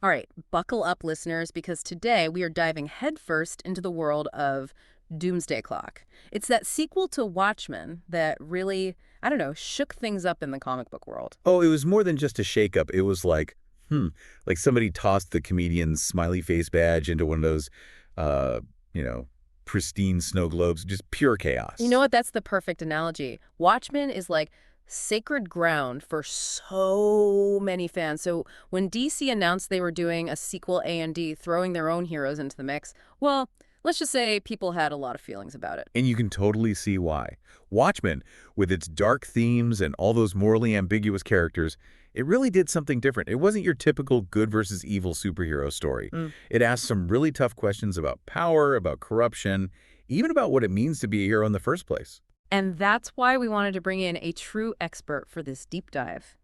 All right, buckle up, listeners, because today we are diving headfirst into the world of Doomsday Clock. It's that sequel to Watchmen that really, I don't know, shook things up in the comic book world. Oh, it was more than just a shakeup. It was like somebody tossed the comedian's smiley face badge into one of those, uh, you know, pristine snow globes, just pure You know chaos. what? That's the perfect analogy. Watchmen is like sacred ground for so many fans. So when DC announced they were doing a sequel A&D, throwing their own heroes into the mix, well, let's just say people had a lot of feelings about it. And you can totally see why. Watchmen, with its dark themes and all those morally ambiguous characters, it really did something different. It wasn't your typical good versus evil superhero story. Mm. It asked some really tough questions about power, about corruption, even about what it means to be a hero in the first place. And that's why we wanted to bring in a true expert for this deep dive.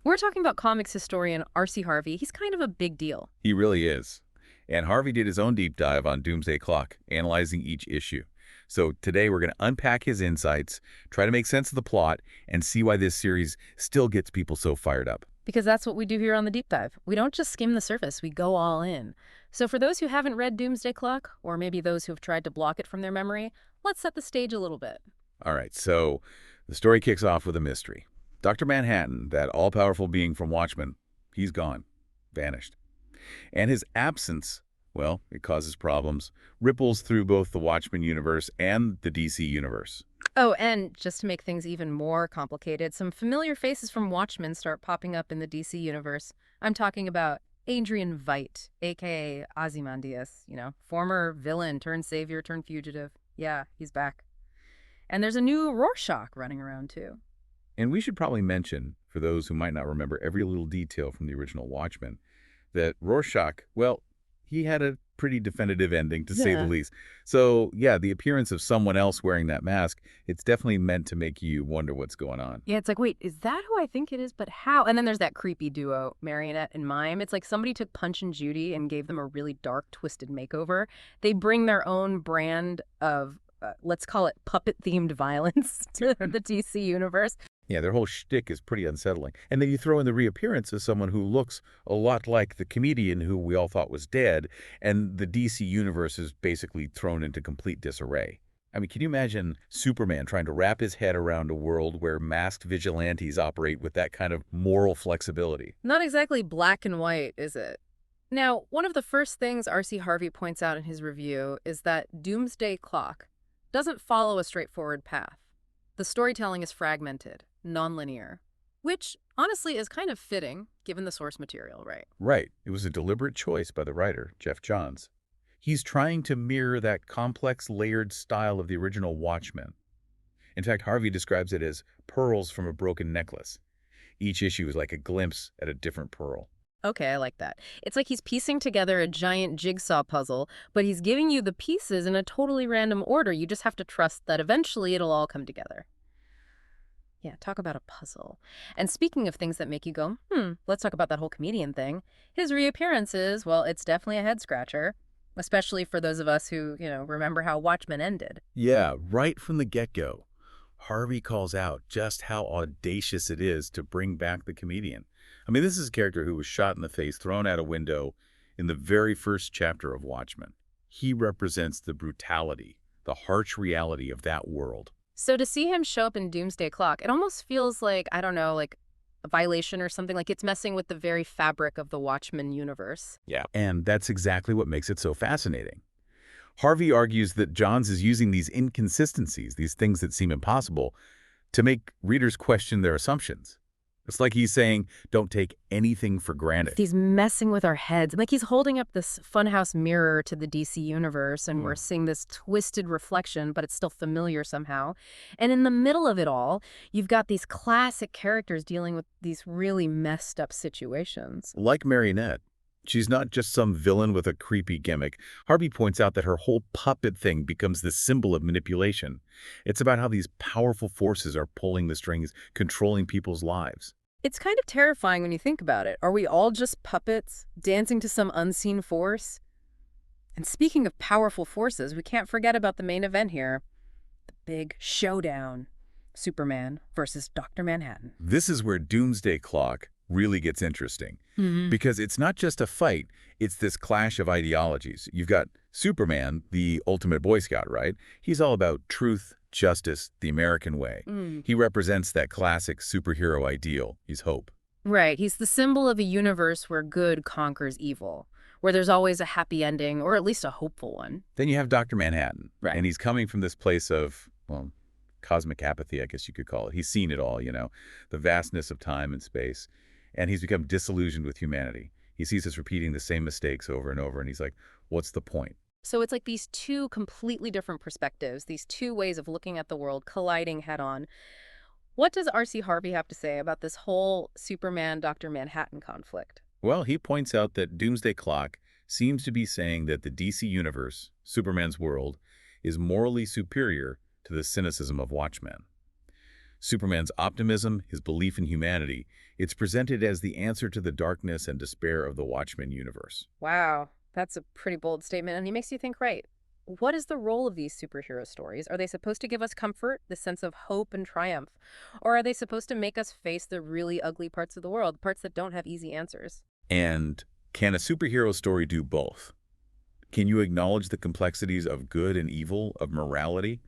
We're talking about comics historian R.C. Harvey. He's kind of a big deal. He really is. And Harvey did his own deep dive on Doomsday Clock, analyzing each issue. So today we're going to unpack his insights, try to make sense of the plot, and see why this series still gets people so fired up. Because that's what we do here on the deep dive. We don't just skim the surface, we go all in. So for those who haven't read Doomsday Clock, or maybe those who have tried to block it from their memory, let's set the stage a little bit. All right, so the story kicks off with a mystery. Dr. Manhattan, that all-powerful being from Watchmen, he's gone, vanished. And his absence, well, it causes problems, ripples through both the Watchmen universe and the DC universe. Oh, and just to make things even more complicated, some familiar faces from Watchmen start popping up in the DC universe. I'm talking about Adrian Veidt, aka Ozymandias, former villain turned savior turned fugitive. Yeah, he's back. And there's a new Rorschach running around too. And we should probably mention, for those who might not remember every little detail from the original Watchmen, that Rorschach, well, he had a pretty definitive ending, to say the Yeah. least. So, yeah, the appearance of someone else wearing that mask, it's definitely meant to make you wonder what's going on. Yeah, it's like, wait, is that who I think it is? But how? And then there's that creepy duo, Marionette and Mime. It's like somebody took Punch and Judy and gave them a really dark, twisted makeover. They bring their own brand of, let's call it puppet-themed violence to the DC universe. Yeah, their whole shtick is pretty unsettling. And then you throw in the reappearance of someone who looks a lot like the comedian who we all thought was dead, and the DC universe is basically thrown into complete disarray. I mean, can you imagine Superman trying to wrap his head around a world where masked vigilantes operate with that kind of moral flexibility? Not exactly black and white, is it? Now, one of the first things R.C. Harvey points out in his review is that Doomsday Clock doesn't follow a straightforward path. The storytelling is fragmented, nonlinear, which honestly is kind of fitting given the source material, right? Right. It was a deliberate choice by the writer, Jeff Johns. He's trying to mirror that complex, layered style of the original Watchmen. In fact, Harvey describes it as pearls from a broken necklace. Each issue is like a glimpse at a different pearl. Okay, I like that. It's like he's piecing together a giant jigsaw puzzle, but he's giving you the pieces in a totally random order. You just have to trust that eventually it'll all come together. Yeah, talk about a puzzle. And speaking of things that make you go, let's talk about that whole comedian thing. His reappearances, well, it's definitely a head scratcher, especially for those of us who, remember how Watchmen ended. Yeah, right from the get-go, Harvey calls out just how audacious it is to bring back the comedian. I mean, this is a character who was shot in the face, thrown out a window in the very first chapter of Watchmen. He represents the brutality, the harsh reality of that world. So to see him show up in Doomsday Clock, it almost feels like, I don't know, like a violation or something, like it's messing with the very fabric of the Watchmen universe. Yeah. And that's exactly what makes it so fascinating. Harvey argues that Johns is using these inconsistencies, these things that seem impossible, to make readers question their assumptions. It's like he's saying, don't take anything for granted. He's messing with our heads. Like he's holding up this funhouse mirror to the DC universe, and we're seeing this twisted reflection, but it's still familiar somehow. And in the middle of it all, you've got these classic characters dealing with these really messed up situations. Like Marionette, she's not just some villain with a creepy gimmick. Harvey points out that her whole puppet thing becomes this symbol of manipulation. It's about how these powerful forces are pulling the strings, controlling people's lives. It's kind of terrifying when you think about it. Are we all just puppets dancing to some unseen force? And speaking of powerful forces, we can't forget about the main event here. The big showdown. Superman versus Dr. Manhattan. This is where Doomsday Clock really gets interesting. Hmm. Because it's not just a fight, it's this clash of ideologies. You've got Superman, the ultimate Boy Scout, right? He's all about truth, justice, the American way. Mm. He represents that classic superhero ideal. He's hope. Right. He's the symbol of a universe where good conquers evil, where there's always a happy ending, or at least a hopeful one. Then you have Dr. Manhattan, Right. and he's coming from this place of, well, cosmic apathy, I guess you could call it. He's seen it all, the vastness of time and space, and he's become disillusioned with humanity. He sees us repeating the same mistakes over and over, and he's like, what's the point? So it's like these two completely different perspectives, these two ways of looking at the world colliding head on. What does R.C. Harvey have to say about this whole Superman Dr. Manhattan conflict? Well, he points out that Doomsday Clock seems to be saying that the DC universe, Superman's world, is morally superior to the cynicism of Watchmen. Superman's optimism, his belief in humanity, it's presented as the answer to the darkness and despair of the Watchmen universe. Wow, that's a pretty bold statement, and he makes you think right. What is the role of these superhero stories? Are they supposed to give us comfort, the sense of hope and triumph? Or are they supposed to make us face the really ugly parts of the world, parts that don't have easy answers? And can a superhero story do both? Can you acknowledge the complexities of good and evil, of morality,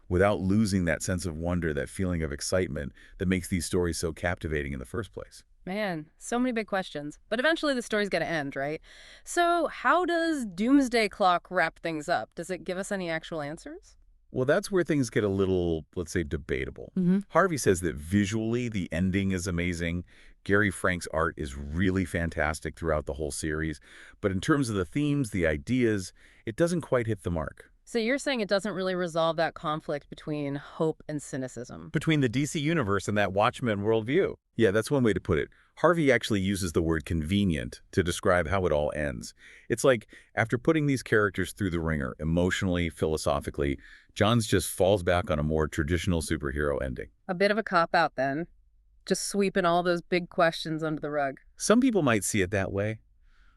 without losing that sense of wonder, that feeling of excitement that makes these stories so captivating in the first place? Man, so many big questions. But eventually the story's gonna end, right? So how does Doomsday Clock wrap things up? Does it give us any actual answers? Well, that's where things get a little, let's say, debatable. Hmm. Harvey says that visually, the ending is amazing. Gary Frank's art is really fantastic throughout the whole series. But in terms of the themes, the ideas, it doesn't quite hit the mark. So you're saying it doesn't really resolve that conflict between hope and cynicism. Between the DC universe and that Watchmen worldview. Yeah, that's one way to put it. Harvey actually uses the word convenient to describe how it all ends. It's like, after putting these characters through the ringer, emotionally, philosophically, Johns just falls back on a more traditional superhero ending. A bit of a cop-out then. Just sweeping all those big questions under the rug. Some people might see it that way,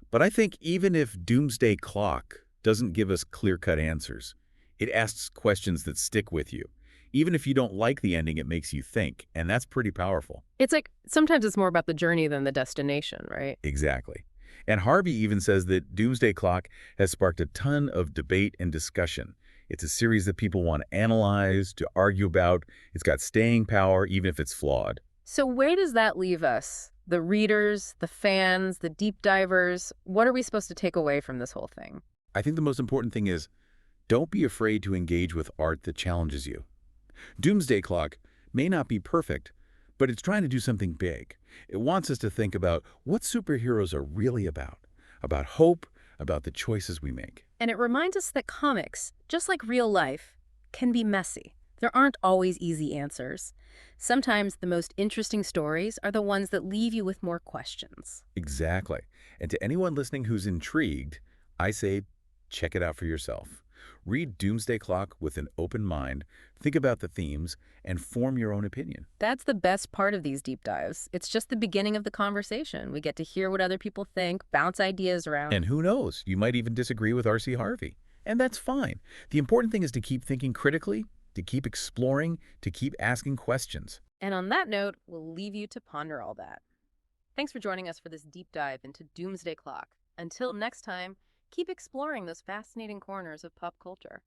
but I think even if Doomsday Clock doesn't give us clear-cut answers, it asks questions that stick with you. Even if you don't like the ending, it makes you think, and that's pretty powerful. It's like sometimes it's more about the journey than the destination, right? Exactly. And Harvey even says that Doomsday Clock has sparked a ton of debate and discussion. It's a series that people want to analyze, to argue about. It's got staying power, even if it's flawed. So where does that leave us? The readers, the fans, the deep divers? What are we supposed to take away from this whole thing? I think the most important thing is, don't be afraid to engage with art that challenges you. Doomsday Clock may not be perfect, but it's trying to do something big. It wants us to think about what superheroes are really about hope, about the choices we make. And it reminds us that comics, just like real life, can be messy. There aren't always easy answers. Sometimes the most interesting stories are the ones that leave you with more questions. Exactly. And to anyone listening who's intrigued, I say check it out for yourself. Read Doomsday Clock with an open mind, think about the themes, and form your own opinion. That's the best part of these deep dives. It's just the beginning of the conversation. We get to hear what other people think, bounce ideas around. And who knows, you might even disagree with R.C. Harvey. And that's fine. The important thing is to keep thinking critically, to keep exploring, to keep asking questions. And on that note, we'll leave you to ponder all that. Thanks for joining us for this deep dive into Doomsday Clock. Until next time, keep exploring those fascinating corners of pop culture.